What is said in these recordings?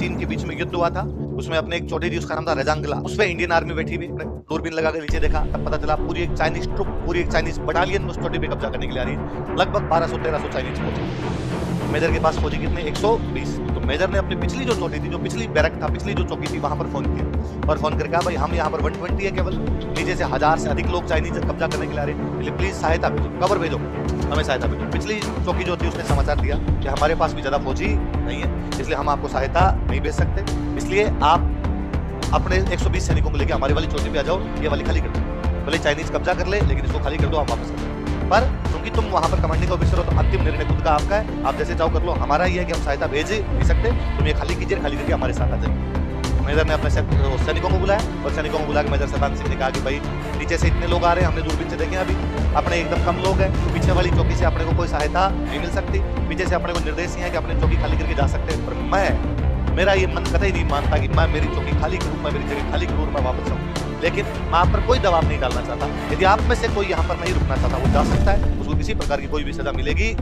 चीन के बीच में युद्ध हुआ था, उसमें अपने एक चोटी थी, उसका नाम था रेजांगला, उस पे इंडियन आर्मी बैठी हुई, दूरबीन लगा के नीचे देखा, तब पता चला पूरी एक चाइनीज ट्रुप, पूरी एक चाइनीज बटालियन उस चोटी पे कब्जा करने के लिए आ रही है। लगभग 1200-1300 चाइनीज फौजी। मेजर के पास फौजी कितने? 120। तो मेजर ने अपनी पिछली जो चोटी थी, जो पिछली बैरक था, पिछली जो चौकी थी, वहां पर फोन किया और फोन करके कहा भाई हम यहाँ पर 120 है केवल, नीचे से 1000 से अधिक लोग चाइनीज कब्जा करने के लिए आ रहे हैं, प्लीज सहायता भेजो, खबर भेजो, हमें सहायता भेजो। पिछली चौकी जो थी उसने समाचार दिया कि हमारे पास भी ज्यादा फौजी नहीं है, इसलिए हम आपको सहायता नहीं भेज सकते, इसलिए आप अपने 120 सैनिकों को लेकर हमारी वाली चोटी पे आ जाओ, ये वाली खाली कर दो, भले चाइनीज कब्जा कर ले लेकिन इसको खाली कर दो, आप वापस कर दो। पर क्योंकि तुम वहां पर कमांडिंग ऑफिसर हो तो अंतिम निर्णय खुद का आपका है, आप जैसे चाहो कर लो, हमारा ये है कि हम सहायता भेज नहीं सकते, तुम ये खाली कीजिए, खाली करके हमारे साथ आ जाइए। मेजर ने अपने सैनिकों को बुलाया और सैनिकों को बुला के मेजर शैतान सिंह ने कहा कि भाई नीचे से इतने लोग आ रहे हैं, हमने दूरबीन से देखे अभी, अपने एकदम कम लोग हैं, पीछे वाली चौकी से अपने को कोई सहायता नहीं मिल सकती, पीछे से अपने को निर्देश ही है कि अपने चौकी खाली करके जा सकते हैं, पर मेरा ये मन कतई नहीं मानता कि मैं मेरी चौकी खाली करूं, मैं मेरी जगह खाली करूं, मैं वापस आऊं। लेकिन मैं आप पर कोई दबाव नहीं डालना चाहता, यदि आप में से कोई यहाँ पर नहीं रुकना चाहता वो जा सकता है, उसको किसी प्रकार की कोई भी सजा मिलेगी,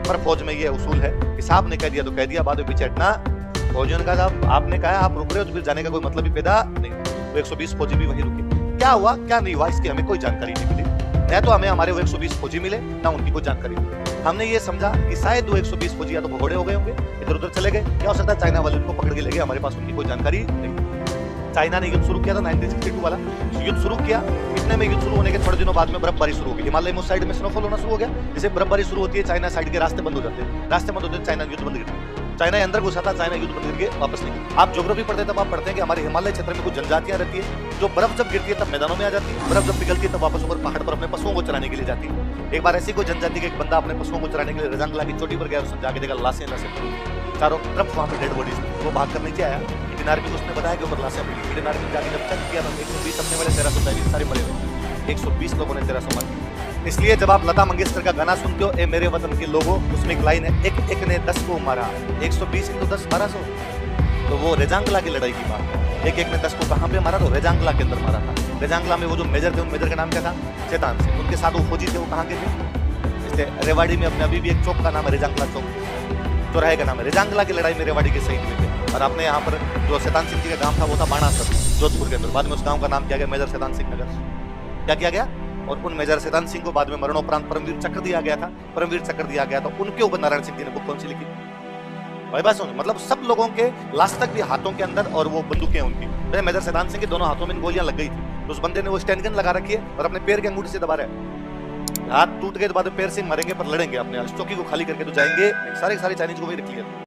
पर फौज में ये उसूल है कि साहब ने कह दिया तो कह दिया, बाद में पीछे हटना। फौजियों ने कहा आपने कहा आप रुक रहे हो तो फिर जाने का कोई मतलब ही पैदा नहीं। तो 120 फौजी भी वहीं रुके। क्या हुआ क्या नहीं हुआ इसकी हमें कोई जानकारी नहीं मिली, न तो हमें हमारे वो 120 फौजी मिले ना उनकी कोई जानकारी मिली। हमने ये समझा कि शायद वो 120 फौजी या तो भगोड़े हो गए होंगे, इधर उधर चले गए, क्या हो सकता है चाइना वाले उनको पकड़ के ले गए, हमारे पास उनकी कोई जानकारी नहीं। चाइना ने युद्ध शुरू किया था 1962 वाला, युद्ध शुरू किया, इतने में युद्ध शुरू होने के थोड़े दिनों बाद में बर्फबारी शुरू हो गई, हिमालय में उस साइड में स्नोफॉल होना शुरू हो गया, जैसे बर्फबारी शुरू होती है चाइना साइड के रास्ते बंद हो जाते हैं, रास्ते बंद होते हैं, चाइना युद्ध बंद कर, चाइना अंदर घुसा था, चाइना युद्ध बंद करके वापस निकला। आप ज्योग्राफी पढ़ते तब आप पढ़ते हैं कि हमारे हिमालय क्षेत्र में कुछ जनजातियां रहती है जो बर्फ जब गिरती है तब मैदानों में आ जाती है, बर्फ जब पिघलती है तब वापस ऊपर पहाड़ पर अपने पशुओं को चराने के लिए जाती है। एक बार ऐसी कोई जनजाति का एक बंदा अपने पशुओं को चराने के लिए रेजांगला की चोटी पर गया, उसने जाके देखा लाशें चारों तरफ वहां पे डेड बॉडीज, वो भाग कर नीचे आया, इंडियन आर्मी को उसने बताया कि ऊपर लाशें पड़ी। इंडियन आर्मी जाके जब चेक किया तो 120 अपने वाले 1340 सारे मरे हुए, 120 लोगों ने 1300 मार दिए। इसलिए जब आप लता मंगेशकर का गाना सुनते हो ए मेरे वतन के लोगों, उसमें एक लाइन है, एक ने 10 को मारा, 120 into 10 1200, तो वो रेजांगला की लड़ाई की बात है। एक ने 10 को कहां पे मारा? तो रेजांगला के अंदर मारा था। रेजांगला में वो जो मेजर थे, उन मेजर का नाम क्या था? शैतान सिंह। उनके साथ वो फौजी थे, वो कहां के थे? जैसे रेवाड़ी में अपने अभी भी एक चौक का नाम है रेजांगला चौक, चौराहे का नाम है, रेजांगला की लड़ाई में रेवाड़ी के शहीद हुए थे। और आपने यहाँ पर जो शैतान सिंह जी का गांव था वो था बाणासर, जोधपुर के अंदर, बाद में उस गांव का नाम किया गया मेजर शैतान सिंह नगर। क्या किया गया? और उन मेजर शैतान सिंह को बाद में मरणोपरांत परमवीर चक्र दिया गया था, परमवीर चक्र दिया गया, तो उनके ऊपर नारायण सिंह जी ने बुक कौन सी लिखी? भाई बात सुनो, मतलब सब लोगों के लास्ट तक भी हाथों के अंदर और वो बंदूकें उनकी, मेजर शैतान सिंह के दोनों हाथों में गोलियां लग गई थी, तो उस बंदे ने वो स्टैंड गन लगा रखी है और अपने पैर के अंगूठे से दबा रहा है, हाथ टूट गए तो बाद में पैर से मरेंगे पर लड़ेंगे, अपने चौकी को खाली करके तो जाएंगे, सारे चाइनीज को वही रख लिया।